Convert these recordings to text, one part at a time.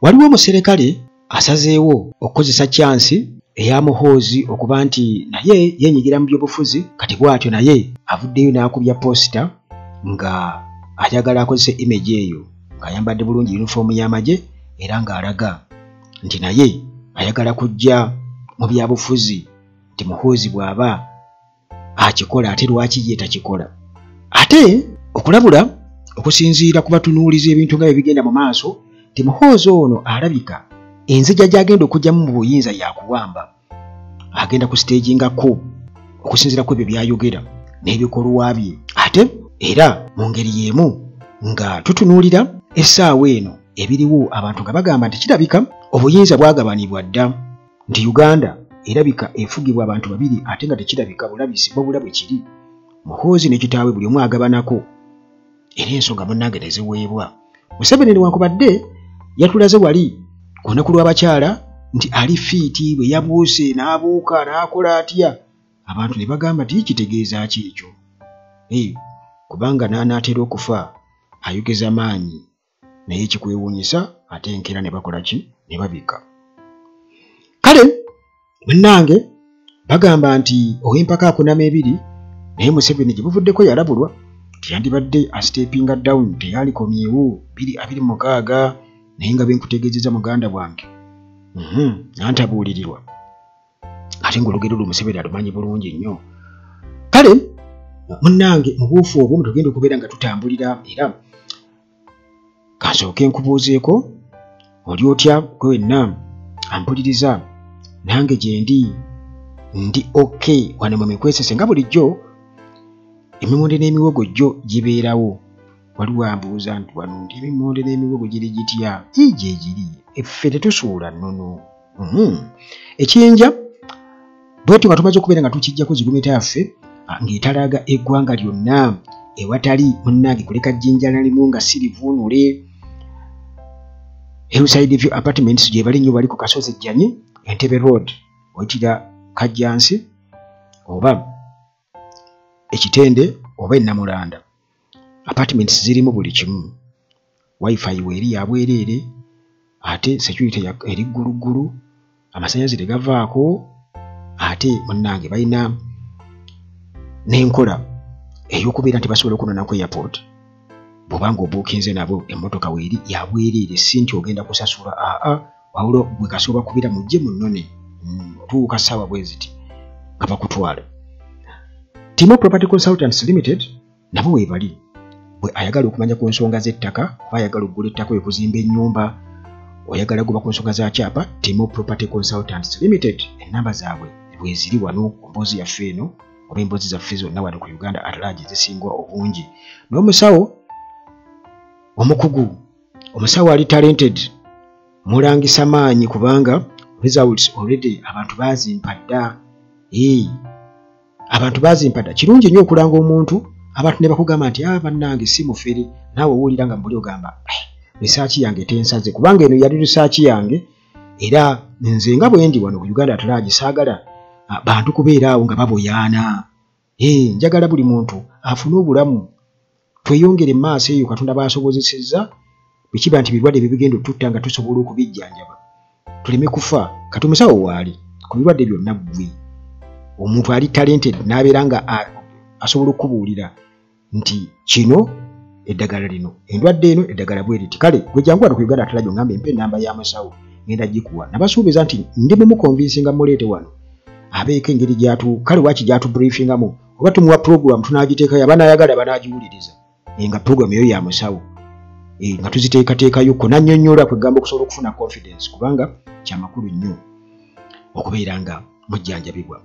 Waliwo omuserikale asazeewo okukozesa chance eya Muhoozi okuba nti naye yenyigira mu by'obufuzi, kati bw'atyo naye avuddeyo n'akubya posita nga ayagala akozese image eyo ng'ayambadde bulungi yunifoomu y'amagye era ng'alaga nti naye ayagala kujja mu byabufuzi, nti Muhoozi bw'aba akikola ate lwaki ye takikola. Ate okulabula okusinziira ku batunuuliza ebintu nga bye bigenda mu maaso, nti Muhoozi ono alabika enzija gy'agenda okugyamu mu buyinza yakuwamba, agenda ku stage ngako okusinziira ku ebyo by'ayogera n'ebikolwa bye. Ate era mu ngeri y'emu nga tutunuulira essaawa eno ebiriwo abantu nga bagamba nti kirabika obuyinza bwagabanibwa dda, nti Uganda erabika efugibwa abantu babiri ate nga tekirabika bulabisi bwabula bwe kiri. Muhoozi ne kitaawe buli omu agabanako era ensonga munnange ne ziweebwa. Museveni newankubadde yatulaze wali ku lunaku lw'abakyala nti ali fiiti, bwe yabuuse n'abuuka n'akola atya, abantu ne bagamba nti kitegeeza ki ekyo? Kubanga n'anaatera okufa ayogeza maanyi, naye kikwewuunyisa ate enkeera ne bakola ki? Ne babika. Kale munnange bagamba nti ow'empaka akunama ebiri, naye Museveni gye buvuddeko yalabulwa nti yandibadde astepinga down, teyalikomyewo 2026, naye nga benkutegeezeza muganda bwange nantabuulirirwa ate ng'olugero lwo Museveni alumanyi bulungi nnyo. Kale munnange mu buufu obwo tugenda okubeera nga tutambulira, era kansooke nkubuuzeeko oli otya gwenna ampuliriza nange gye ndi okay wano mu Mikwesese nga bulijjo emimonde n'emiwogo gyo gibeerawo. Waliwo ambuuza nti wano ndi emimonde n'emiwogo giri gitya? Gye giri, effe tetusuula nnono. Ekiyinja bwetyo nga tumaze okubeera nga tukijjako zigumita yaffe ng'etalaaga eggwanga lyonna ewatali munnange kuleka jjinja na limu nga si livuunule. Hillside View Apartments gye bali nnyo, bali ku Kasozi Jjani, Entebbe Road, oyitira Kajjansi oba Ekitende oba Ennamulanda. Apartments zirimu buli kimu, wifi weeri ya bwereere, ate security eri gguluggulu, amasannyalaze tegavaako, ate munnange balina n'enkola ey'okubeera nti basobola okunona ku airport bw'obanga obuukinze nabo emmotoka weeri ya bwereere, si nti ogenda kusasula, wabula bwe kasobola kubeera mujje munnone otuuka ssaawa bwe ziti nga bakutwala. Timo Property Consultants Limited nabo weebali bwe ayagala okumanya ku nsonga z'ettaka oba ayagala okugula ettaka okuzimba ennyumba, oyagala kuba ku nsonga za kyapa, Timo Property Consultants Limited ennamba zaabwe bwe ziri wano ku mboozi yaffe eno oba emboozi zaffe zonna wano ku Uganda at large zisingwa obungi. N'omusawo omukugu, omusawo ali talented, mulangisa maanyi kubanga results already abantu bazimpa dda. Abantu bazimpa dda. Kirungi nnyo okulanga omuntu abantu ne bakugamba nti bannange si mufere, naawe owulira nga mbuli ogamba research yange tensaze, kubanga eno yali research yange, era nze nga bwe ndi wano ku Uganda at large saagala bantu kubeera awo nga baboyaana. Njagala buli muntu afune obulamu, tweyongere maaso eyo Katonda baasobozesezza, bwe nti birwadde bigenda otutta nga tusobola okubijjanjaba tuleme kufa. Kati omusawo waali ku birwadde byonna ggwe, omuntu ali talented n'abeera nga asobola okubuulira nti kino eddagala lino, endwadde eno eddagala bwe riti. Kale gwe jangu wano ku Uganda at large ongambe mpe ennamba ya musawo ngenda gikuwa. Nabasuubiza nti ndi mumukonvinsinga muleete wano abeeko engeri kale waki gyatubriefingamu, oba tumuwa program tunaagiteekayo abanaayagala banaagiwuliriza nga program eyo ya musawo nga tuziteekateekayo ko nannyonnyola kwegamba okusobola okufuna confidence, kubanga kyamakulu nnyo okubeera nga mujjanjabibwa.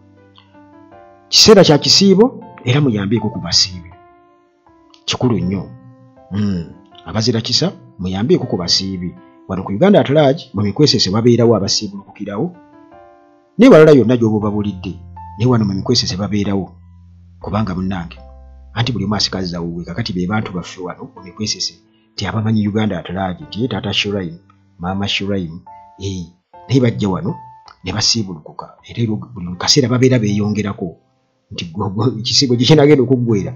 Kiseera kya kisiibo era muyambeeko ku basiibi, kikulu nnyo. Abazira kisa muyambeeko ku basiibi. Wano ku Uganda at large mu Mikwesese babeerawo abasiibulukukirawo, naye balala yonna gy'oba babulidde, naye wano mu Mikwesese babeerawo, kubanga munnange anti buli omu asikaziza wuwe. Kakati be bantu baffe wano mu Mikwesese ti abamanyi Uganda at large nti taata Shuraim, maama Shuraim, naye bajja wano ne basiibulukuka, era buli kaseera babeera beeyongerako nti ekisiibo gye kinagenda okuggwera.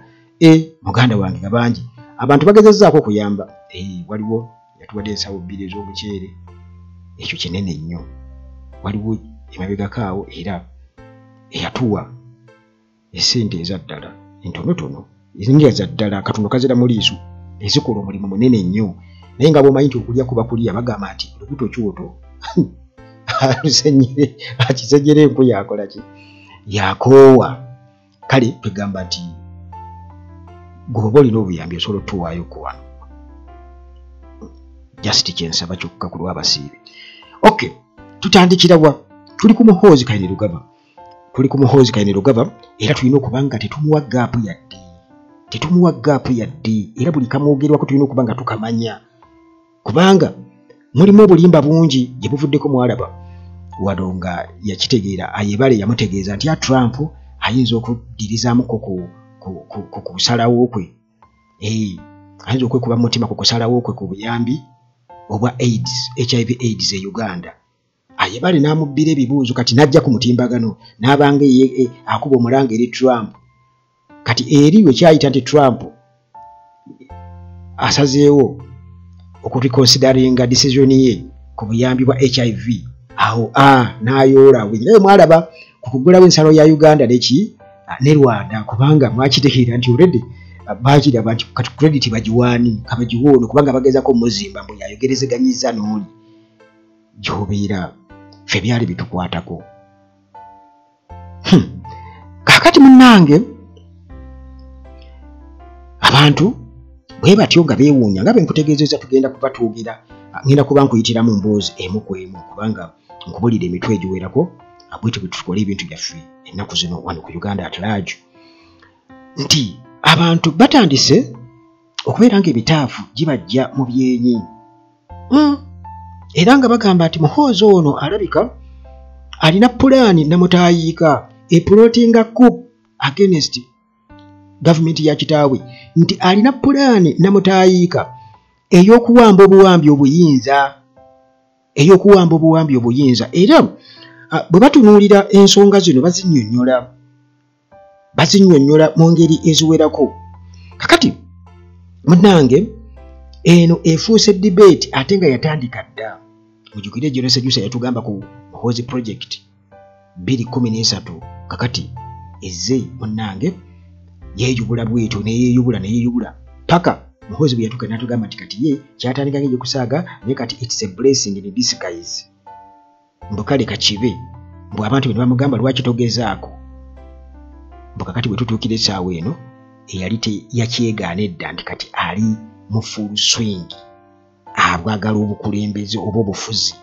Muganda wange nga bangi abantu bagezezzaako okuyamba. Waliwo yatuwadde ensawo 2 ez'omuceere, ekyo kinene nnyo. Waliwo emabegakaawo era eyatuwa essente eza ddala entonotono ezinga za ddala katono kazira mu liiso ezikola omulimu munene nnyo, naye nga bw'omanyi nti okulya kuba kulya bagamba nti olubuto kyoto alusenyere akisenyera enku yakola ki yakoowa. Kale twegamba nti gwoba olina obuyambi osobola otuwaayo ku wano. Just kyensaba kyokka ku lw'abasiibe. Okay, tutandikira wa? Tuli ku Muhoozi Kainerugaba. Era tulina okuba nga tetumuwa gaapu yadde. Era buli kamwogerwako tulina okuba nga tukamanya. Kubanga mulimu obulimba bungi gye buvuddeko mwalaba. Wano nga yakitegeera ayebale yamutegeeza nti Trump ayinza okuddirizaamuko ku kusalawo kwe. Ayinza okwekuba mu mutima ku kusalawo kwe ku buyambi obwa HIV AIDS e Uganda. Ayebale n'amubbira ebibuuzo kati n'ajja ku mutimbagano n'abanga akuba omulanga eri Trump. Kati eri we kyayita nti Trump asazeewo okureconsideringa decision ye ku buyambi bwa HIV. Awo n'ayoola we mwalaba ku kugulawo ensalo ya Uganda ne Rwanda, kubanga mwakitegeera nti already baakiraba nti kati credit bagiwaani kabagiwoono kubanga bagezako muzimba mbu yayogerezeganyizza n'oli gy'obeera ffe byali bitukwatako. Kaakati munnange abantu bwe batyo nga beewuunya nga bwe nkutegeezezza tugenda kuba twogera, ngenda kuba nkuyitira mu mboozi emu ku emu kubanga nkubulira emitwe egiwerako bwetyo bwe tukola ebintu byaffe ennaku zino wano ku Uganda at large, nti abantu batandise okubeera ng'ebitaafu gibajja mu byenyi. Era nga bagamba nti Muhoozi ono alabika alina pulaani namutaayiika epulootinga coup against gavumenti ya kitaawe, nti alina pulaani namutaayiika ey'okuwamba obuwambi obuyinza. Era bwe batunuulira ensonga zino bazinnyonnyola mu ngeri eziwerako. Kakati munnange eno efuuse debate ate nga yatandika dda. Mujjukire General Ssejusa yatugamba ku Muhoozi project 2013. Kakati ezze munnange yeeyubula bwetyo neyeeyubula paka Muhoozi bwe yatuuka n'atugamba nti kati ye kyatandika ng'ejo kusaaga naye kati it's a blessing in disguise. Mbu kale kakibe mbu abantu bwe bamugamba lwaki togezaako. Mbu kakati bwe tutuukira essaawa eno eyali yakyegaana edda nti kati ali mu full swing abwagala obukulembeze oba obufuzi.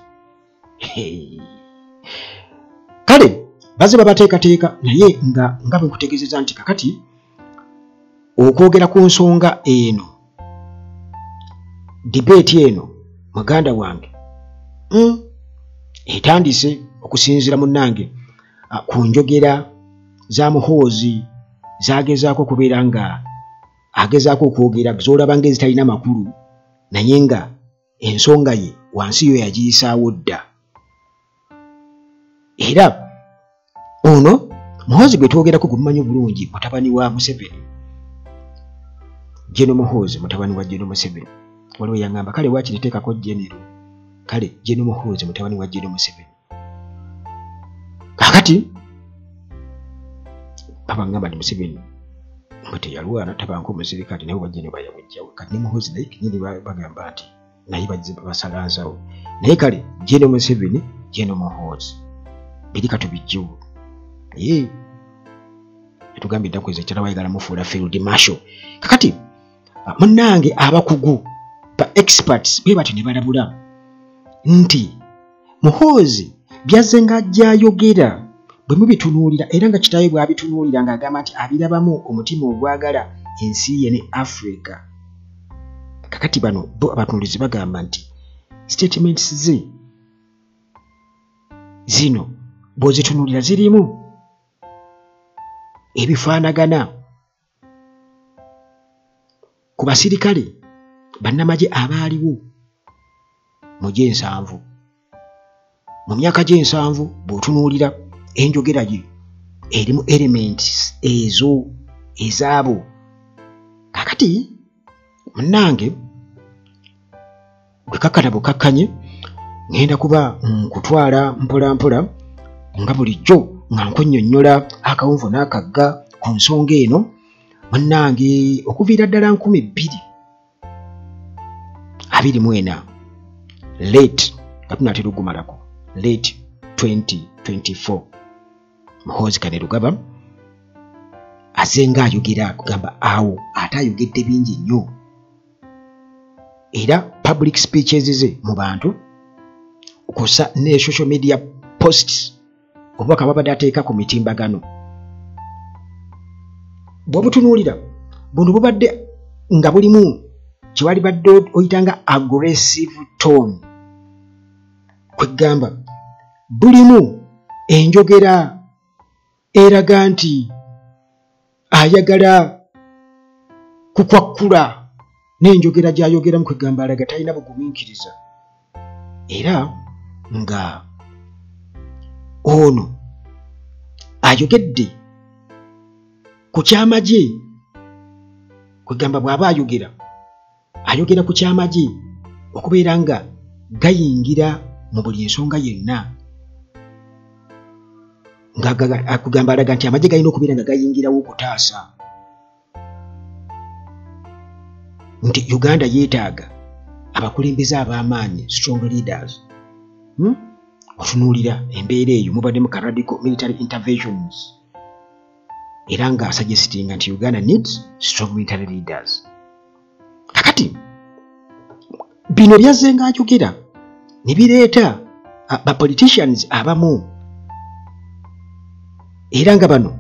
Kale baze babateekateeka naye nga bwe nkutegeezeza nti kakati okwogera ku nsonga eno debate eno muganda wange etandise okusinziira munnange ku njogera za Muhoozi zagezaako okubeera nga agezaako okwogera z'olaba ng'ezitalina makulu naye nga ensonga ye wansi yo yagiyisaawo dda. Era ono Muhoozi gwe twogerako gumumanyi bulungi mutabani wa Museveni, General Muhoozi mutabani wa General Museveni. Waliwo yangamba kale wakiriteekako General, kale General Muhoozi mutabani wa General Museveni. Kakati babangamba ni Museveni mbate yalwana tabanko omusirikale naye bajjene bayawejjawo kati ne Muhoozi naye kinyini bagamba nti naye bajje basalansawo naye kale General Museveni General Muhoozi biri katubijjo etugambye ennaku ezo ekyala bayagala mufuula field marshal. Kakati munnange abakugu ba experts be batyo ne balabula nti Muhoozi byazze ng'ajja ayogera bwe mubitunuulira era nga kitaawe bw'abitunuulira ng'agamba nti abirabamu omutima ogwagala ensi ye ne Africa. Kakati bano bo abatunuulizi bagamba nti statements ze zino bw'ozitunuulira zirimu ebifaanagana ku basirikale bannamagye abaaliwo mu G7 mu myaka G7 bw'otunuulira enjogera ye erimu elements ezo ezaabo. Kakati munnange bwe kakkana bukakkanye ngenda kuba kutwala mpola mpola nga bulijjo nga nkunnyonnyola akawunvu n'akagga ku nsonga eno munnange okuviira ddala 2024 late nga tunatera okumalako late 2024 Muhoozi Kainerugaba azenga ayogera kugamba awo ate ayogedde bingi nnyo era public speeches ze mu bantu okusa ne social media posts obubaka babadde ateeka ku mitimbagano bw'obutunuulira buno bubadde nga bulimu kiwali badde oyitanga aggressive tone kwegamba bulimu enjogera eraga nti ayagala kukwakkula n'enjogera gy'ayogeramu kwegamba alaga talina bugumiikiriza era nga ono ayogedde ku kyamagye kwegamba bw'aba ayogera ku kyamagye okubeera nga gayingira mu buli ensonga yenna akugamba alaga nti amagye galina okubeera nga gayingirawo okutaasa nti Uganda yeetaaga abakulembeze ab'amaanyi strong leaders otunuulira embeera eyo mubaddemu ka radical military interventions era nga suggestinga nti Uganda needs strong military leaders kakati bino byazze nga ayogera ne bireeta bapoliticians abamu era nga bano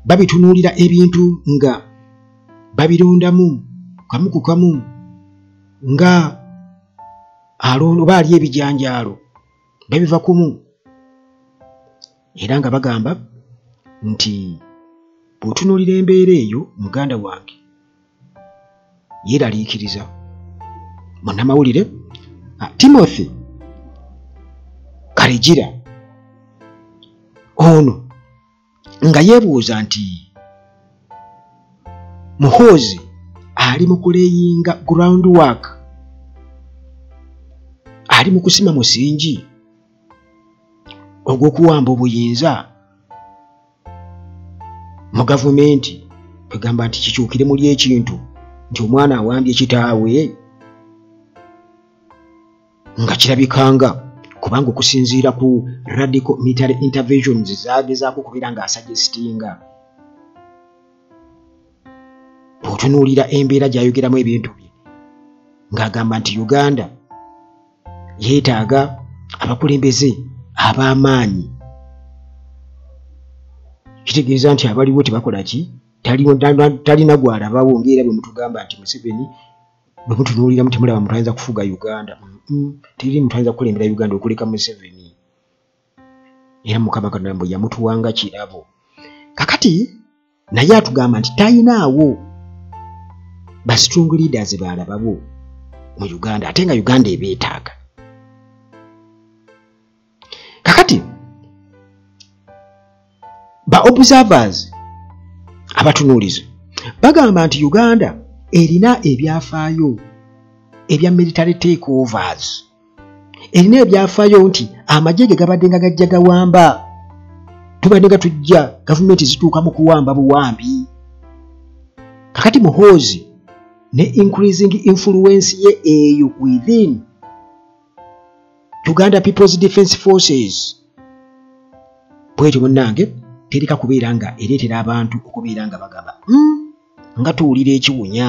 babitunuulira ebintu nga babirondamu kamu ku kamu nga alondo baali ebijanjaalo babiva kumu era nga bagamba nti bw'otunuulira embeera eyo muganda wange yeeraliikiriza munnamawulire Timothy Karegira ono nga yeebuuza nti Muhoozi ali mu kuleyinga groundwork ali mu kusima musingi ogw'okuwamba obuyinza mu gavumenti kwegamba nti kikyukire muli ekintu nti omwana awambye kitaawe nga kirabikanga kubanga okusinziira ku radical military interventions zagezaako okubeera nga asuggestinga otunuulira embeera gy'ayogeramu ebintu bye ng'agamba nti Uganda yeetaaga abakulembeze ab'amaanyi kitegeeza nti abaliwo tebakola ki talina gwalabawo ng'era bwe mutugamba nti Museveni bwe mutunuuliramu temulaba muntu ayinza kufuga Uganda teri muntu ayinza kukulembera Uganda okuleka Museveni era Mukama Katonda mbwe yamutuwanga kirabo kakati naye atugamba nti tayinaawo ba strong leaders balabawo mu Uganda ate nga Uganda ebeetaaga kakati ba observers abatunuulize bagamba nti Uganda erina ebyafaayo ebya military takeovers erina ebyafaayo nti amagye ge gabadde nga gajja gawamba tubadde nga tujja gavumenti zituuka mu kuwamba buwambi kakati Muhoozi ne increasing influence ye eyo within Uganda People's Defence Forces bwetyo munnange terika kubeera nga ereetera abantu okubeera nga bagamba nga tuwulira ekiwunya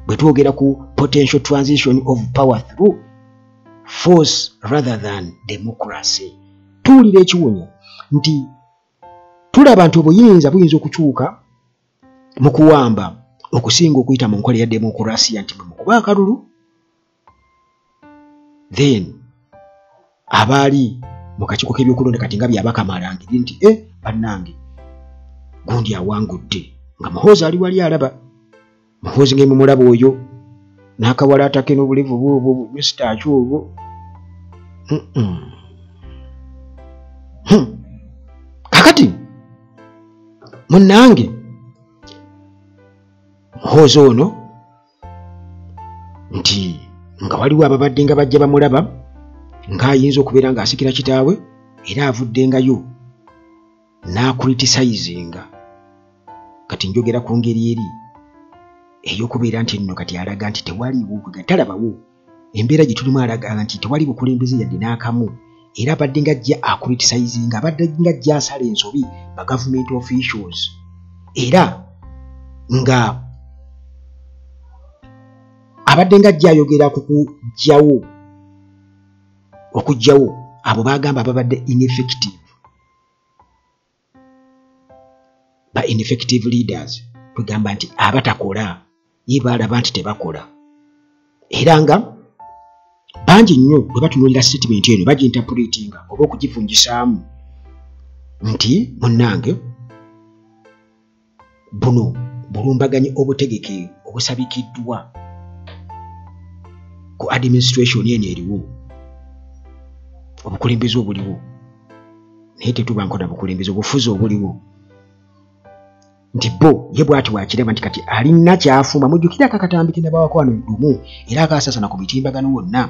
bwe twogera ku potential transition of power through force rather than democracy tuwulira ekiwunya nti tulaba nti obuyinza buyinza okukyuka mu kuwamba okusinga okuyita mu nkola ya demokurasiya nti mu kuba akalulu then abaali mu kakiiko k'ebyokulonda kati nga byabakamalangiri nti bannange gundi awangudde nga Muhoozi ali wali alaba Muhoozi ng'emu mulaba oyo n'akawalaata ke n'obulevu bwobwo misitaaki obwo kakati munnange Muhoozi ono waliwo ababadde nga bajja bamulaba ng'ayinza okubeera ng'asikira kitaawe era avuddengayo n'akuritisayizinga. Kati njogera ku ngeri eri ey'okubeera nti nno kati alaga nti tewaliwo talabawo embeera gye tulimu, alaga nti tewali bukulembeze yadde n'akamu, era abadde ng'ajja akuritisayizinga, abadde ng'ajja asala ensobi ba government officials, era nga abadde ng'ajja ayogera ku okuggyawo abo bagamba babadde ineffective leaders, tugamba nti abatakola ye balaba nti tebakola, era nga bangi nnyo bwe batunuulira statement eno baginterpretinga oba okugivunjisaamu nti munnange buno bulumbaganyi obutegeke obusabikiddwa ku administration eno eriwo, obukulembeze obuliwo, naye tetuba nkona bukulembeze obufuzi obuliwo, nti bo ye bwati wakiraba nti kati alina kyafuma. Mujjukira akakatambi ke nabawakwano lumu era akaasasana ku mitimbagano wonna,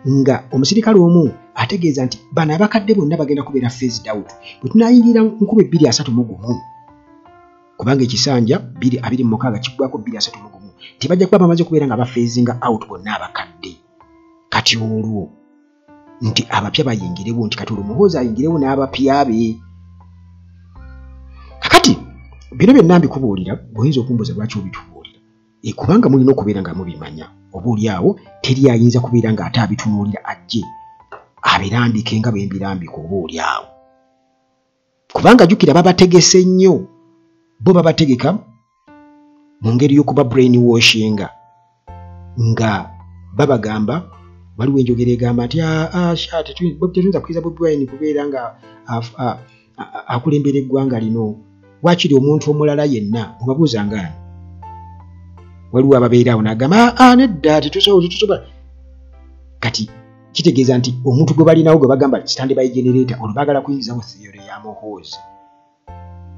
nga omusirikale omu ategeeza nti bano abakadde bonna bagenda kubeera phased out bwe tunaayingira 2031, kubanga ekisanja 26 kiggwako 2031, tibajja kuba bamaze okubeera nga bafeezinga out bonna abakadde. Kati olwo nti abapya bayingirewo, nti kati olwo Muhoozi ayingirewo n'abapya be. Kakati bino byonna mbikubuulira, oyinza okumbuuza lwaki obitubuulira, kubanga mulina okubeera nga mubimanya. Obuulyawo teri ayinza kubeera nga ate abitunuulira ajje abirambike nga bwe mbirambika obuulyawo, kubanga jjukira babategese nnyo, bo babategeka mu ngeri y'okuba brainwashinga, nga babagamba waliwo enjogera egamba nti tetuyinza kukiriza Bobi Wine kubeera nga akulembera eggwanga lino, wakiri omuntu omulala yenna mubabuuza ngaani. Waliwo ababeerawo n'agamba nedda tetusobola. Kati kitegeeza nti omuntu gwe balinawo gwe bagamba stand by generator, olwo baagala kuyingizamu theory ya Muhoozi,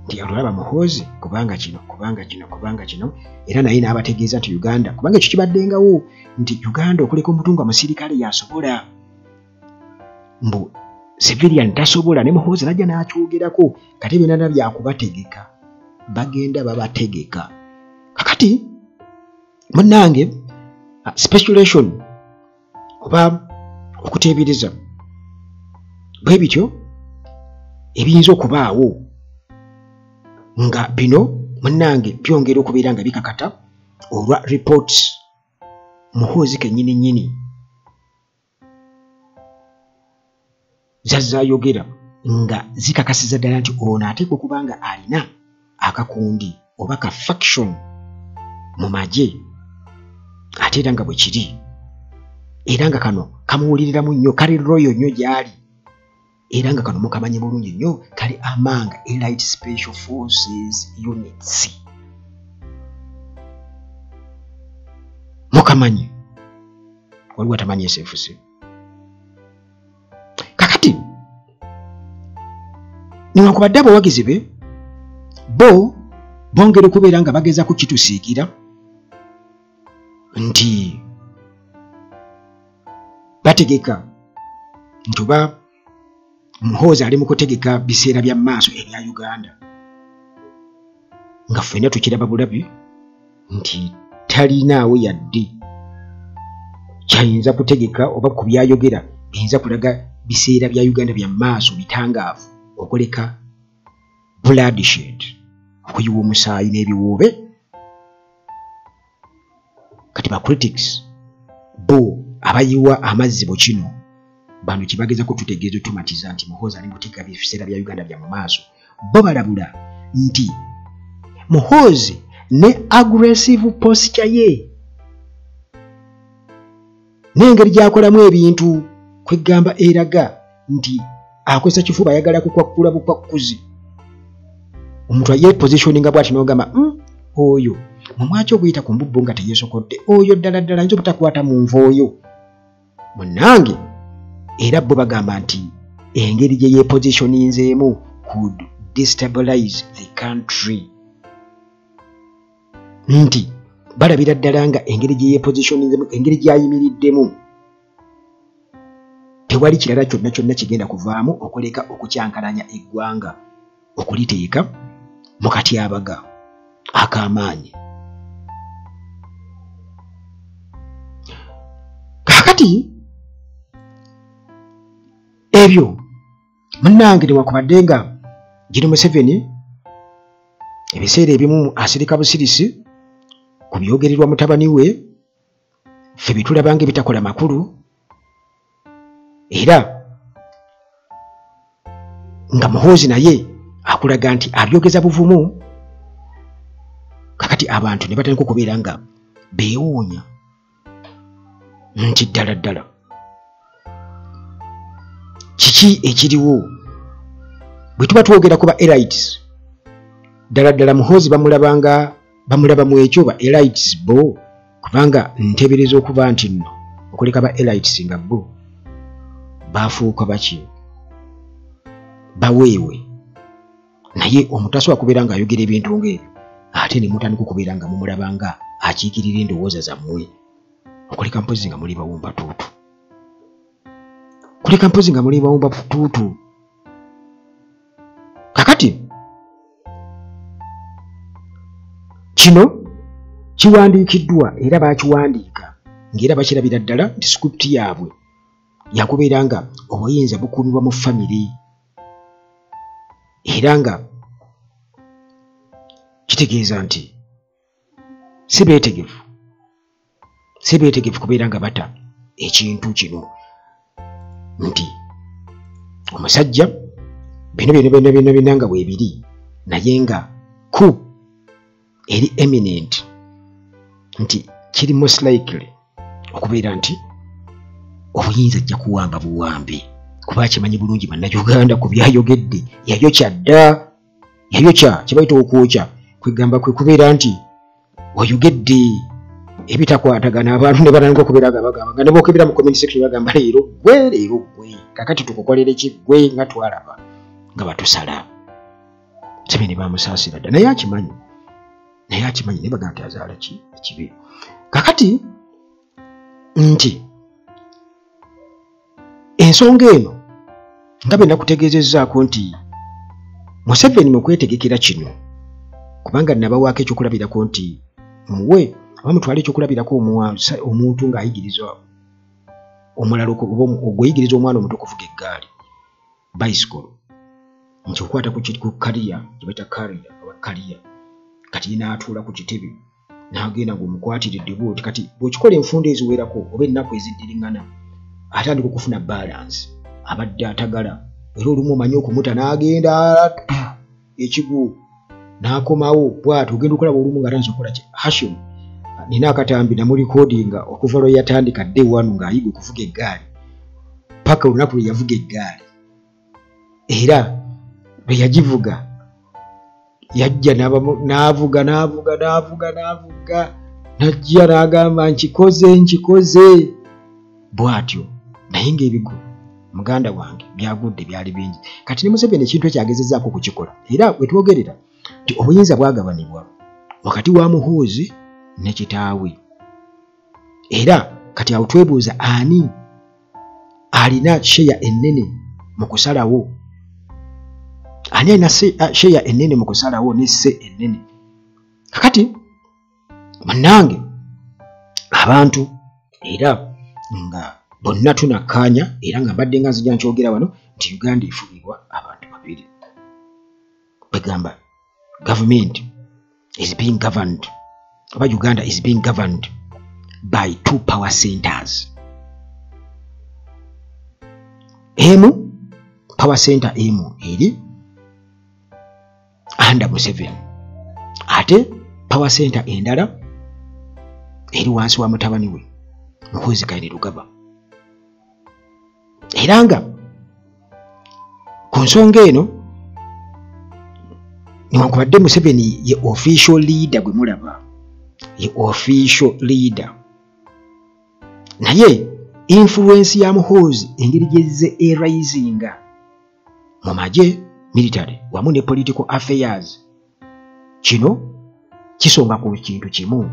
nti olwaba Muhoozi kubanga kino, era naye n'abategeeza nti Uganda, kubanga ekyo kibaddengawo nti Uganda okuleka omutunga omusirikale yasobola, mbu civilian tasobola, ne Muhoozi najja n'akyogerako. Kati byonna byakubategeka, bagenda babategeka. Kakati munnange speculation oba okuteebereza bwe bityo ebiyinza okubaawo nga bino munnange byongera okubeera nga bikakata olwa reports Muhoozi kennyini zazzayogera nga zikakasiza ddala nti ono ateekwa okuba nga alina akakundi oba ka faction mu magye, ate era nga bwe kiri, era nga kano kamuwuliriramu nnyo, kali royo nnyo gy'ali, era nga kano mukamanye bulungi nnyo, kali among Elite Special Forces Units. Mukamanye waliwo atamanyi SFC. Kakati newankubadde abawagizi be bo bongera okubeera nga bageza ku kitusiikira nti bategeka nti oba Muhoozi ali mu kutegeka biseera bya maaso ebya Uganda, nga ffenna tukiraba bulabi nti talinaawo yadde kyayinza kutegeka oba ku byayogera biyinza kulaga biseera bya Uganda bya maaso bitangaavu okuleka bloodshed, okuyiwa omusaayi n'ebiwoobe. Kati ba critics bo abayiwa amazzi mu kino bano kibageza kututegeeza otumatiza nti Muhoozi ali mutegeka biseera bya Uganda bya mu maaso, bo balabula nti Muhoozi ne aggressive posture ye n'engeri gy'akolamu ebintu kwegamba eraga nti akozesa kifuba ayagala kukwakkula bukwakkuzi. Omuntu ayepositioninga bw'ati n'ogamba oyo mumwaki oguyita ku mbubbu nga teyeesokodde, oyo ddala nzo butakwata mu nvooyo munnange. Era bo bagamba nti engeri gye yepositioninzeemu could destabilize the country, nti balabira ddala nga engeri gye yepositioninzeemu, engeri gy'ayimiriddemu tewali kirala kyonna kigenda kuvaamu okuleka okukyankalanya eggwanga okuliteeka mu katyabaga ak'amaanyi. Kaakati ebyo munnange newankubadde nga Gen. Museveni ebiseera ebimu asirika busirisi ku byogererwa mutabani we ffe bitulaba ng'ebitakola makulu era nga Muhoozi naye akulaga nti abyogeza buvumu. Kakati abantu ne batandika okubeera nga beewuunya nti ddala kiki ekiriwo bwe tuba twogera ku ba elites. Ddala Muhoozi bamulaba mu ekyo ba elites bo, kubanga nteebereza okuba nti nno okuleka ba elites nga bo baafuuka baki baweewe, naye omutasobola kubeera ng'ayogera ebintu ng'ebyo ate ne mutandika okubeera nga mumulaba nga akiikirira endowooza zammwe, okuleka mpozi nga muli bawumba tuutu, kuleka mpozi nga muli bawumba tuutu. Kakati kino kiwandiikiddwa era baakiwandiika ng'era bakirabira ddala nti script yaabwe yakubeera nga obuyinza bukuumibwa mu famire era nga kitegeeza nti si beetegefu kubeera nga bata ekintu kino nti omusajja bino nga bwebiri naye nga ku eri eminent nti kiri most likely okubeera nti obuyinza ajja kuwamba buwambi, kuba akimanyi bulungi bannayuganda ku byayogedde yayokya kibayita okwokya kwegamba kwe kubeera nti wayogedde ebitakwatagana abantu ne batandika okubeera nga bagamba nga ne bookebera mu comment section bagamba leero gwe kakati tukukolere ki gwe nga twalaba nga batusala Museveni bamusaasira dda naye akimanyi naye baga nti azaala kibi. Kakati nti ensonga eno nga bwe nakutegeezezzaako nti Museveni mu kwetegekera kino, kubanga nabawaako ekyokulabirako nti muwe oba mutwale ekyokulabirako omuntu ng'ayigiriza omulala ogweyigiriza omwana omuto okuvuga eggaali bicycle, nti okwata ku kaliya gye bayita kaliya kati n'atuula ku kitebe n'agenda ng'omukwatiridde bwoti. Kati bw'okikola enfunda eziwerako oba ennaku eziddiringana atandika okufuna balance, abadde atagala era olumu omanyi okumuta n'agenda ekigu n'akomawo bw'ati ogenda okulaba olumu nga atandise okukola ki Hashim nina akatambi namulikodinga okuva lwe yatandika dde wano ng'ayiga okuvuga eggaali paka olunaku lwe yavuga eggaali era bwe yagivuga yajja n'avuga najja n'agamba nkikoze bw'atyo. Naye ng'ebigo muganda wange byagudde byali bingi. Kati ne Museveni ekintu ekyagezezzaako okukikola era bwe twogerera nti obuyinza bwagabanibwa wakati wa Muhoozi ne kitaawe, era kati awo twebuuza ani alina sheya ennene mu kusalawo, ani alina sheya ennene mu kusalawo n'esse ennene. Kakati bannange abantu era nga bonna tunakkaanya era nga mbadde nga nzija nkyogera wano nti Uganda efugibwa abantu babiri. Bagamba government is being governed oba Uganda is being governed by two power centers. Power center emu eri under Museveni, ate power center endala eri wansi wa mutabani we Muhoozi Kainerugaba. Era nga ku nsonga eno newankubadde Museveni ye official leader gwe mulaba, ye official leader, naye influence ya Muhoozi engeri gyezze erayizinga mu magye military wamu ne political affairs, kino kisonga ku kintu kimu,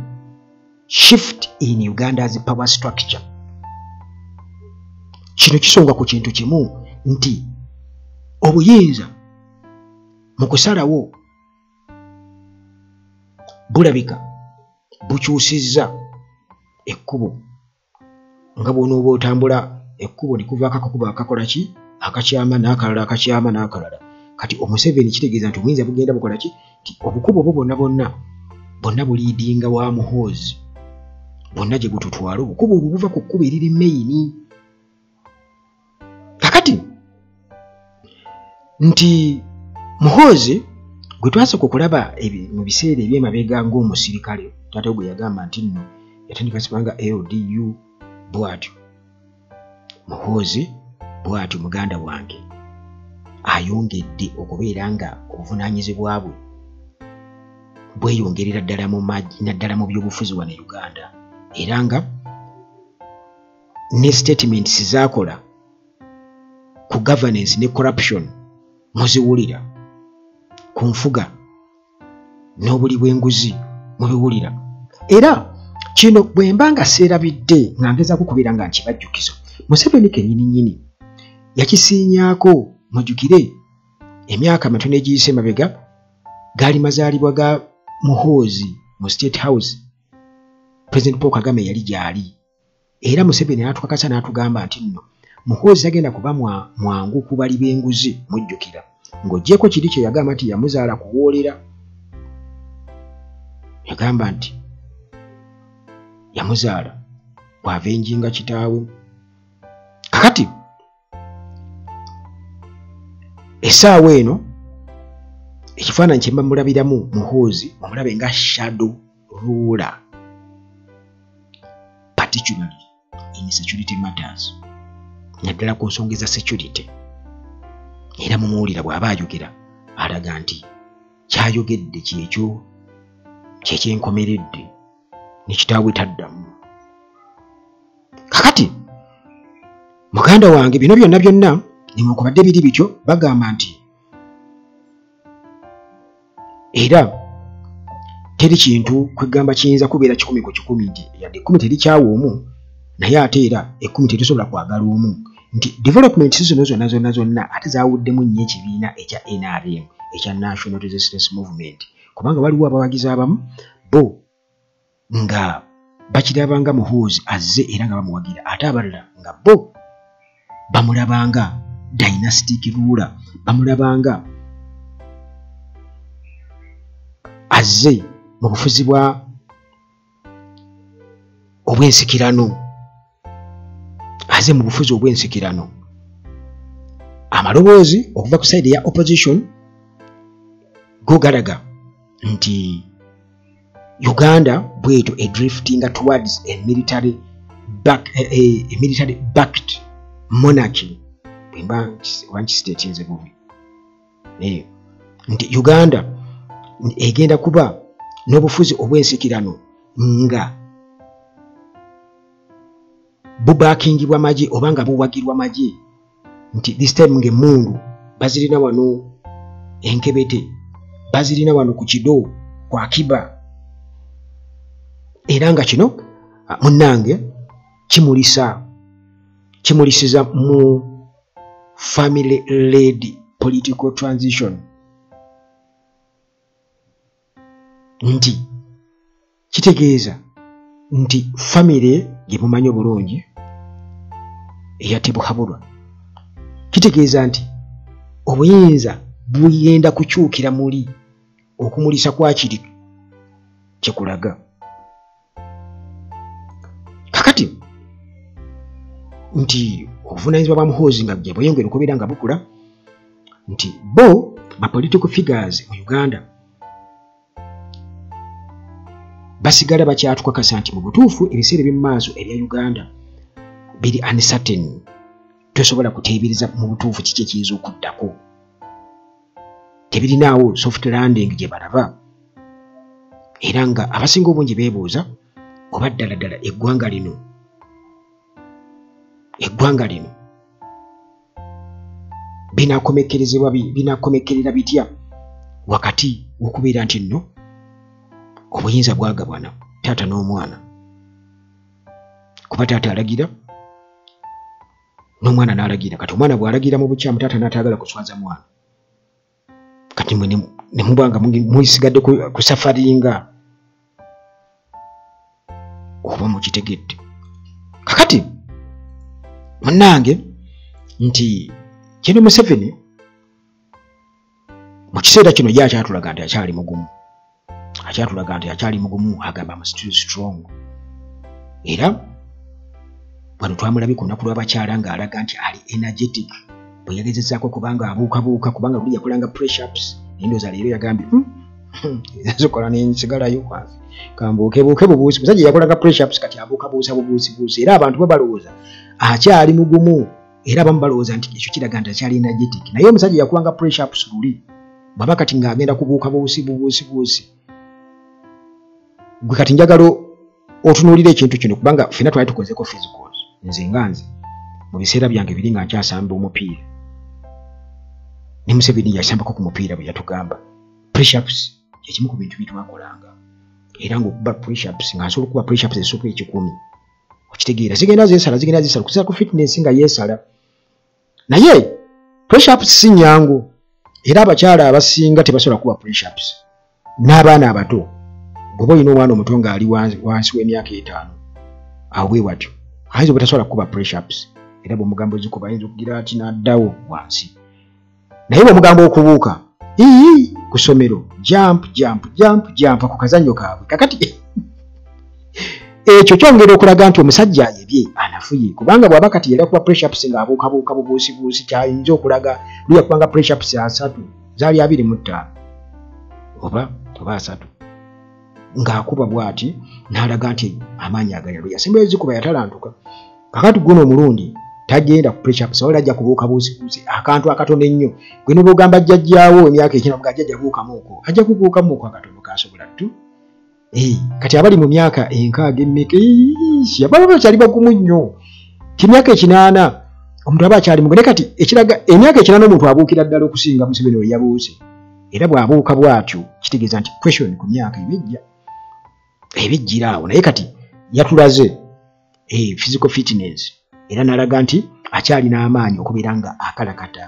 shift in Uganda's power structure. kino kisonga ku kintu kimu nti obuyinza mu kusalawo bulabika bukyusizza ekkubo nga bw'onooba otambula ekkubo ne kuvaako akakubo akakola ki akakyama n'akalala akakyama n'akalala kati Museveni kitegeeza nti obuyinza bugenda bukola ki nti obukubo bwo bonna buliidinga wa Muhoozi bonna gye bututwala obukubo obwo buva ku kkubo eriri meyini kakati nti Muhoozi gwe twasooka okulaba mu biseera eby'emabega ng'omusirikale taata gwe yagamba nti nno yatandika sibanga LDU bw'atyo Muhoozi bw'atyo muganda wange ayongedde okubeera nga obuvunaanyizibwa bwe bweyongerera ddala mu maggi naddala mu byobufuzi wano e Uganda era nga ne statements zaakola ku governance ne corruption muziwulira ku nfuga n'obuli bw'enguzi mubiwulira era kino bwe mba nga seerabidde nga ngezaako kubeera nga nkibajjukiza Museveni kennyini yakisiinyaako mujjukire emyaka amatono egiyise mabega gaali mazaalibwa ga Muhoozi mu State House President Paul Kagame yali gyali era Museveni n'atukakasa n'atugamba nti nno Muhoozi agenda kuba mwangu ku bali b'enguzi mujjukira ng'oggyeko kiri kye yagamba nti yamuzaala kuwoolera yagamba nti yamuzaala bw'avenjinga kitaawe kakati essaawa eno ekifaananyi kye mba mulabiramu Muhoozi omulabe nga shadow ruler particularly in security matters naddala ku nsonga za security era mumuwulira bw'aba ayogera alaga nti kyayogedde kyekyo kyekyenkomeredde ne kitaawe taddamu kakati muganda wange bino byonna newankubadde biri bityo bagamba nti era teri kintu kwegamba kiyinza kubeera 10 ku 10 nti yadde 10 terikyawa omu naye ate era 10 terisobola kwagala omu nti development zino zonna ate zaawuddemu nnyo ekibiina ekya NRM ekya National Resistance Movement kubanga waliwo abawagizi abamu bo nga bakirabanga Muhoozi azze era nga bamuwagira ate abalala nga bo bamulabanga dynastic ruler bamulabanga azze mu bufuzi bwa obwensikirano azze mu bufuzi obwensikirano amaloboozi okuva ku side ya opposition go galaga nti Uganda bweto drifting towards a military backed monarchy bwemba wanchi state nze bubi nti Uganda egenda kuba n'obufuzi obwensikirano nga bubakingibwa maji oba nga buwagirwa maji nti this time ng'emmundu bazirina wano enkebete bazirina wano ku kido kwa Kiba era nga kino munnange kimulisiza mu family led political transition nti kitegeeza nti family gye mumanyi obulungi eyatibuhabulwa kitegeeza nti obuyinza buyenda kukyukira muli okumulisa kwa kiri kyekulaga kakati nti obuvunaanyizibwa bwa Muhoozi nga gye bweyongera okubeera nga bukula nti bo ba political figures mu Uganda basigala bakyatukakasa nti mu butuufu ebiseera eby'omu maaso ebya Uganda biri uncertain tosobola kuteebereza mu butuufu kiki ekiyinza okuddako tebirinaawo soft landing gye balaba era nga abasinga obungi beebuuza oba ddala eggwanga lino binaakomekerera bitya wakati w'okubeera nti nno obuyinza bwagabwana taata n'omwana kuba taata alagira n'omwana n'alagira kati omwana bw'alagira mu bukyamu taata n'atayagala kuswaza mwana kati mwe ne mubanga muyisigadde ku safaringa oba mukitegedde kakati munnange nti kino Museveni mu kiseera kino ye akyatulaga nti akyali mugumu agamba mu still strong era wano twamulabye ku lunaku lw'abakyala ng'alaga nti ali energetic bwe yagezezaako kubanga abuukabuuka kubanga luli yakolanga press ups endooza leero yagambye zikola nensigalayo kwanze kambuukebuuke bubuusi musajja yakolanga press ups kati abuukabuusa bubuusibuusi era abantu bwe balowooza akyali mugumu era abamu balowooza nti ekyo kiraga nti akyali energetic naye omusajja yakolanga press ups luli bwaba kati ng'agenda kubuuka bubuusibuusi gwe kati njagala otunuulira ekintu kino kubanga ffenna twali tukozeko physicals nze mu biseera byange biri nga nkyasamba omupiira ne Museveni yasambako ku mupiira bwe yatugamba press ups kyekimu ku bintu bitwakolanga era ng'okuba press ups nga nsobola okuba press ups esooka 10 okitegeera zigenda zeesala kusala ku fitness nga yeesala naye press ups si nyangu era abakyala abasinga tebasobola kuba press ups n'abaana abato bw'oba olina omwana omuto ng'ali wansi w'emyaka 5 awo bwe watyo ayinza obutasobola kuba press ups era bw'omugambo zikuba ayinza okugira ati n'addawo wansi naye bw'omugambo okubuuka ku ssomero jump ku kazannyo kaabwe kakati ekyo kyongera okulaga nti omusajja ayebye anafuye kubanga bw'aba kati yera kuba press ups ng'abuukabuuka bubuusibuusi kyayinza okulaga luyakubanga press ups 3 zaali 25 oba 3 ng'akuba bw'ati n'alaga nti amaanyi agalalo yasembayo zikuba yatalantuka kakati guno omulundi tagenda ku press ups wala ajja kubuuka buusibuusi akantu akatono ennyo gwe ne bw'ogamba jjajjaawo emyaka ekina nga jjajja buukamuuko ajja kubuukamuuko akatono kasobola tu kati abali mu myaka enkaaga emmeka ababa bakyali bagumu nnyo kimyaka 8 omuntu aba akyali mugone kati ekiraga emyaka 8 omuntu abuukira ddala okusinga Museveni we yabuuse era bw'abuuka bw'atyo kitegeeza nti question ku myaka ebijjira awo naye kati yatulaze physical fitness era n'alaga nti akyali n'amaanyi okubeera nga akalakata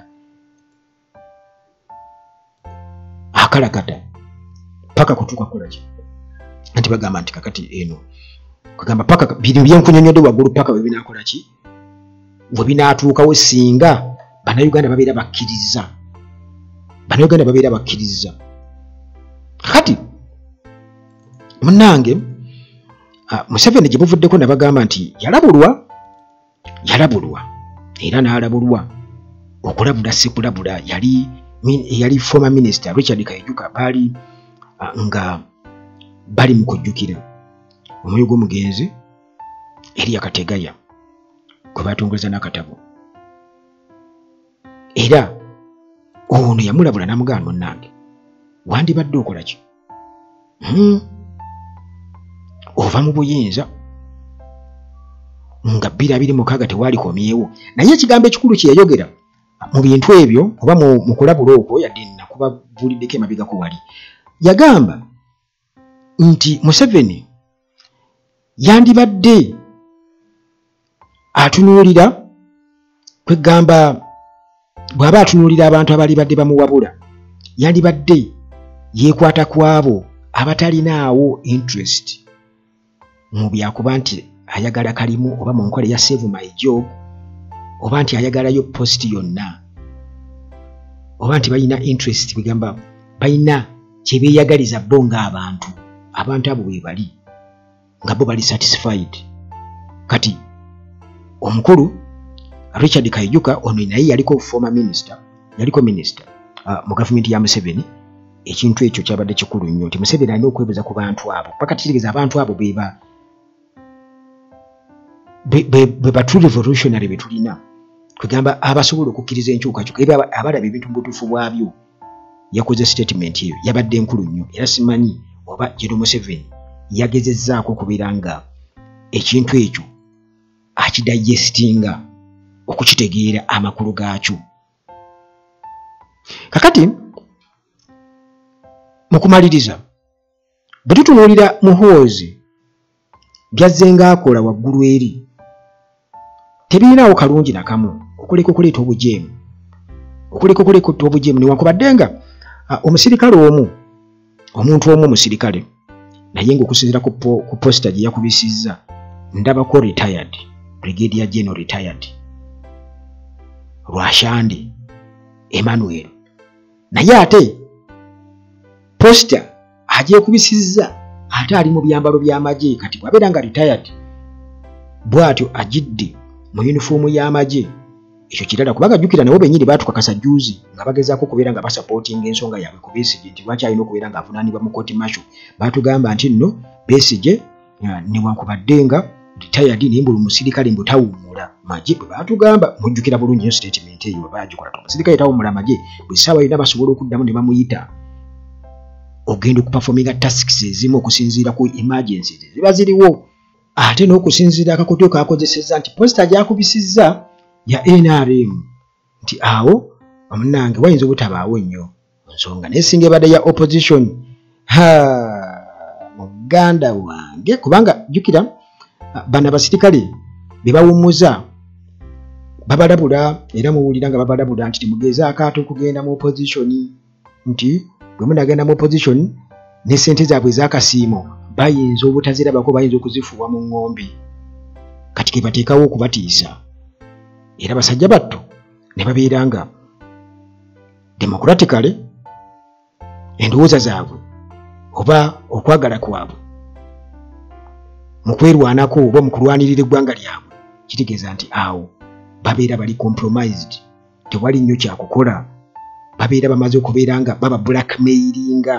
paka kutuuka kulaki anti bagamba nti kakati eno kugamba paka bino byenkunyonyodde waggulu paka we binaakola ki we binaatuukawo singa bannayuganda babeera bakkiriza kakati munnange Museveni gye buvuddeko nabagamba nti yalabulwa era n'alabulwa okulabula sekulabula yali former minister Richard Kayijuka baali nga bali mu kujjukira omwoyo gw'omugenzi Elia Kategaya gwe baatongoleza n'akatabo era ono yamulabula n'amugamba munnange wandibadde okola ki ova mu buyinza nga 2026 tewalikomyewo naye ekigambo ekikulu kye yayogera mu bintu ebyo oba mu kulabula okwo yadde nakubabuuliddeko emabegako wali yagamba nti Museveni yandibadde atunuulira kwegamba bw'aba atunuulira abantu abali badde bamuwabula yandibadde yeekwata ku abo abatalinaawo interest mu byakuba nti ayagala kalimu oba mu nkola ya save my job oba nti ayagalayo post yonna oba nti balina interest bigamba balina kye beeyagaliza bo ng'abantu abo bwe bali nga bo bali satisfied kati omukulu Richard Kayijuka ono naye yaliko former minister mu gavumenti ya Museveni ekintu ekyo kyabadde kikulu nnyo nti Museveni alina okwebuuza ku bantu abo paka kitegeeza abantu abo beba true revolutionary betulina kugamba abasobola okukkiriza enkyukakyuka era abalaba ebintu mu butuufu bwabyo yakoze statement eyo yabadde nkulu nnyo era simanyi oba General Museveni yagezezzaako okubeera nga ekintu ekyo akidigestinga okukitegeera amakulu gaakyo kakati mu kumaliriza bwe tutunuulira Muhoozi byazze ng'akola waggulu eri tebirinawo kalungi nakamu okuleka okuleeta obujeemu newankubadde nga omusirikale omuntu omu omusirikale naye ng'okusinziira ku posita gye yakubisizza ndabako retired brigadier general retired Lwashande Emmanuel, naye ate posita agyekubisizza ate ali mu byambalo by'amagye kati bw'abeera nga retired bw'atyo agidde mu yunifoomu y'amagye. Ekyo kirala kubanga jjukira nabo bennyini baatukakasa juuzi nga bagezaako okubeera nga basapootinga ensonga yaabwe ku Besigye nti lwaki alina okubeera ng'avunaanibwa mu kooti masho. Baatugamba nti nno Besigye newankubadde nga retired naye mbuli omusirikale mbu tawummula magye bwe baatugamba. Mujjukira bulungi nyo statement eyo bwe baagikola omusirikale tawummula magye bwe ssaawa yonna basobola okuddamu ne bamuyita ogenda okupafominga tasks ezimu okusinziira ku emergencies ziba ziriwo ate n'okusinziira akakoto kakozesezza nti posita gyakubisizza ya NRM nti awo omunange wayinza obutabaawo nnyo nsonga nesinga ebadde ya opposition muganda wange kubanga jjukira bano abasirikale be bawummuza babalabula era muwulira nga babalabula nti temugezaako ate okugenda mu opposition nti bwe munagenda mu opposition ne ssente zaabwe ez'akasiimo bayinza obutazirabako bayinza okuzifuuwa mu ngombe kati ke bateekawo okubatiisa era basajja batto ne babeera nga democratically endowooza zaabwe oba okwagala kwabwe mu kwerwanako oba mu kulwanirira eggwanga lyabwe kitegeeza nti awo babeera bali compromised tewali nnyo kyakukola babeera bamaze okubeera nga baba blackmailinga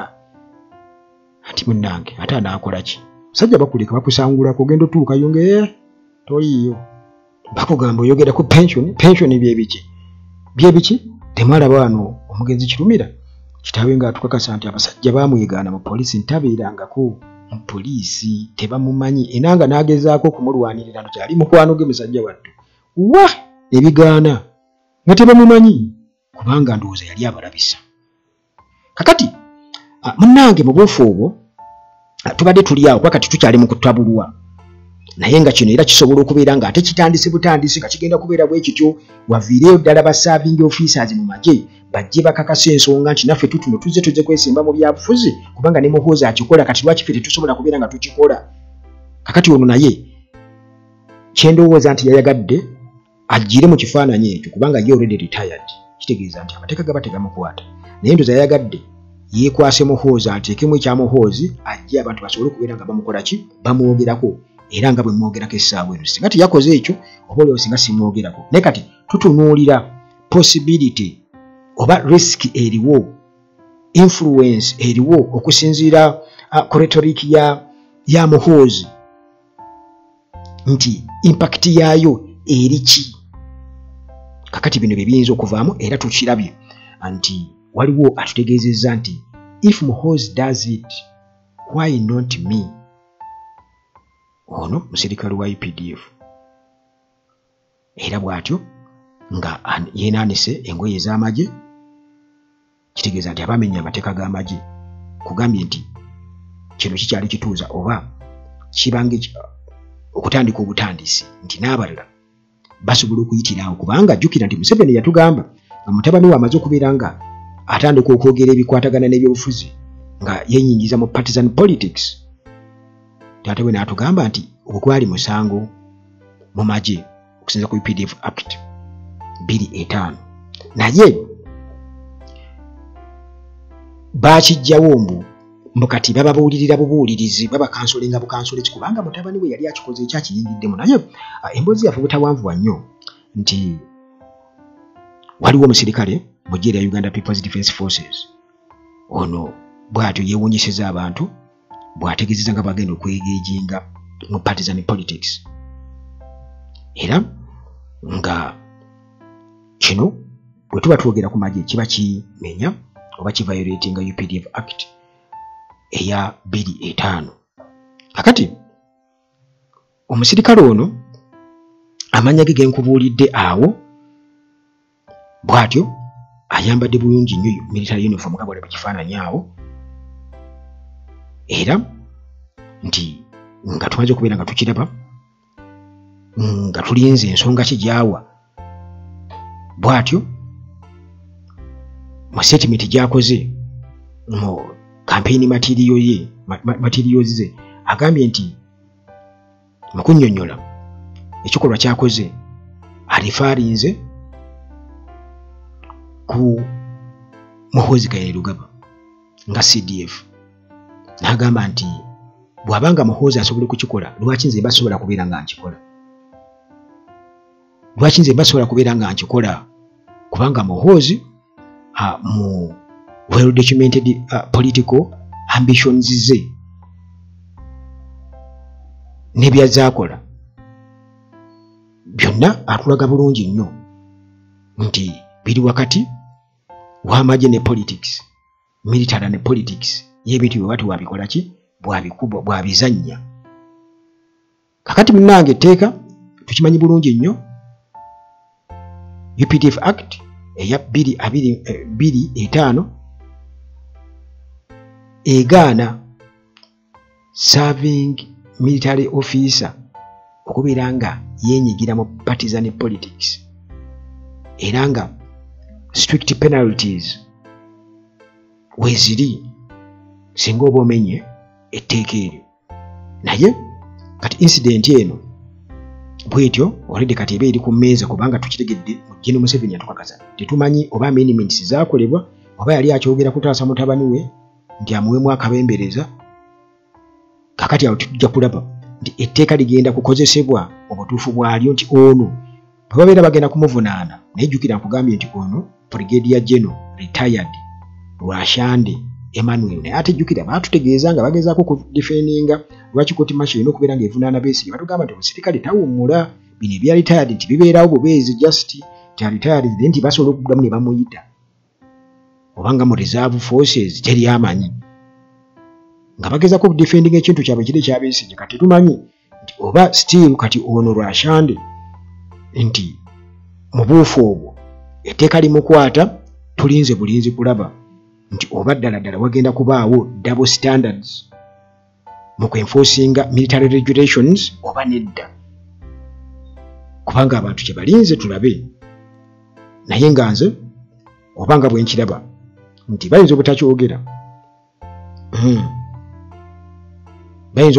ati munnange ate anaakola ki musajja bakuleka bakusangulako ogenda otuukayo nge toliiyo bakugamba oyogera ku pension byebiki temwalaba wano omugenzi Kirumira kitaawe nga atukakasa nti abasajja baamuyegaana mu poliisi ntabeerangako mu poliisi tebamumanyi enanga n'agezaako okumulwanirira no kyali mukwano ge musajja wattu wa ebigaana nga tebamumanyi kubanga ndowooza yali abalabisa. Kakati munnange mu buufu obwo tubadde tuli awo kakati tukyali mu kutabulwa naye nga kino era kisobola okubeera nga ate kitandise butandisi nga kigenda kubeera bwe kityo waviireyo ddala ba serving officers mu magye bajje bakakasa ensonga nti naffe tutuno tuzze kwesimba mu byabufuzi kubanga ne muhoozi akikola kati lwaki ffe tetusobola kubeera nga tukikola. Kakati ono naye kyendowooza nti yayagadde ajjire mu kifaananyi ekyo kubanga ye already retired kitegeeza nti amateeka gaba tegamukwata naye ndoza yayagadde yeekwase muhoozi ateekemu ekyamuhoozi ajje abantu basobole okubeera nga bamukola ki bamwogerako era nga bwe mwogerako essaawa eno singa teyakoze ekyo oba olwo singa simwogerako naye kati tutunuulira possibility oba risk eriwo influence eriwo okusinziira ku rhetoric ya muhoozi nti impact yaayo eri ki. Kakati bino bye biyinza okuvaamu era tukirabye nti waliwo atutegeezezza nti if Muhoozi does it why not me. Ono musirikale wa UPDF era bw'atyo nga yeenaanise engoye ez'amagye kitegeeza nti abamenya amateeka g'amagye kugambye nti kino kikyali kituuza oba kibange okutandika obutandisi nti n'abalala basobola okuyitirawo kubanga jjukira nti Museveni yatugamba nga mutabani we amaze okubeera nga atandika okwogera ebikwatagana n'ebyobufuzi nga yenyingiza mu partisan politics. Taata we n'atugamba nti ogwo gwali musango mu magye okusinza ku UPDF Act 2.5 naye baakijjawo mbu kati bababuulirira bubuulirizi babakansolinga bukansoleki kubanga mutabani we yali akikoze ekyakiyingiddemu naye emboozi yaffe butawanvuwa nnyo nti waliwo omusirikale mu ggye lya Uganda People's Defence Forces ono bw'atyo yeewuunyiseza abantu bw'ategeezeza nga bagenda okwegeejinga mu partisan politics era nga kino bwe tuba twogera ku magye kiba kimenya oba kiviolatinga UPDF Act eya 2.5. Kakati omusirikale ono amanya ge genkubuulidde awo bw'atyo ayambadde bulungi nnyo military uniform nga bw'olaba kifaananyi awo era nti nga tumaze okubeera nga tukiraba nga tulinze ensonga kijaawa bwatyo mu statement gyakoze mu campaign materials ze agambye nti mu kunnyonnyola ekikolwa kyakoze alifarinze ku Muhoozi Kainerugaba nga CDF n'agamba nti bw'abanga Muhoozi asobola kukikola lwaki nze basobola kubeera nga nkikola kubanga Muhoozi mu well documented political ambitions ze n'ebyazaakola byonna atulaga bulungi nnyo nti biri wakati w'amagye ne politics, military ne politics y'ebintu bye bati wabikola ki bwabizannya. Kakati munnange etteeka tukimanyi bulungi nnyo UPDF Act eya 225 egaana serving military officer okubeera nga yenyigira mu partisan politics era nga strict penalties weziri singa oba omenye etteeka eryo. Naye kati incident eno bwetyo already kati eba eri ku mmeeza kubanga tukitegedde mu Gen. Museveni atukakasa tetumanyi oba amendments zaakolebwa oba yali akyogera kutaasa mutabani we nti amuwemu akabembereza. Kakati awo tujja kulaba nti etteeka ligenda kukozesebwa mu butuufu bwalyo nti ono babeera bagenda kumuvunaana. Naye jjukira nkugambye nti ono Brigadier General retired Rwashande Emmanuel naye ate jjukira baatutegeeza nga bagezaako kudefendinga lwaki koti masho erina okubeera ng'evunaana Besigye. Batugamba nti omusirikale tawummula bino ebya retired nti bibeerawo bubeezi just ti retired nti basobola okuddamu ne bamuyita obanga mu reserve forces teri amanyi nga bagezaako okudefendinga ekintu kyabwe kiri ekya Besigye. Kati tumanyi nti oba still kati ono Rwashande nti mu buufu obwo etteeka limukwata tulinze bulinzi kulaba nti oba ddala wagenda kubaawo double standards mu kwenforcinga military regulations oba nedda, kubanga abantu kye balinze tulabe. Naye nga nze obanga bwe nkiraba nti bayinza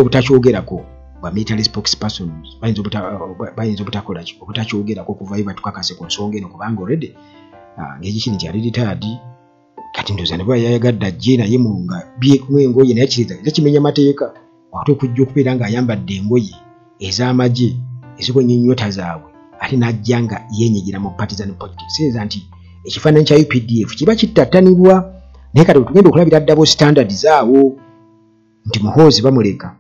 obutakyogerako ba military spokespersons bayinza obutakyogerako okuva iba tukakase ku nsonga eno kubanga already ng'ekikini kyali retired kati ndoza ne bwa yayagadde ajje naye nga byekumu engoye naye kimenya mateeka wakati okujja okubeera ng'ayambadde engoye ez'amagye ezikonya ennyota zaabwe ate n'ajja nga yenyigira mu partisan politics. Seeza nti ekifaananyi kya UPDF kiba kittattanibwa naye kati tugenda okulabira double standards awo nti Muhoozi bamuleka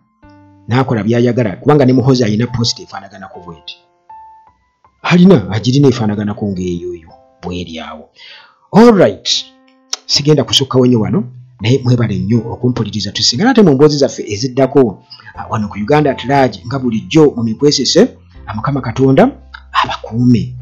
n'akola by'ayagala kubanga ne Muhoozi alina post efaanaganako bweti agirina efaanaganako ng'eyoyo bweri awo. Alright, sigenda kusukkawo nnyo wano naye mwebale nnyo okumpuliriza tusigala ate mu mboozi zaffe eziddako wano ku Uganda at large nga bulijjo mu mikwesese. Mukama Katonda abakuume.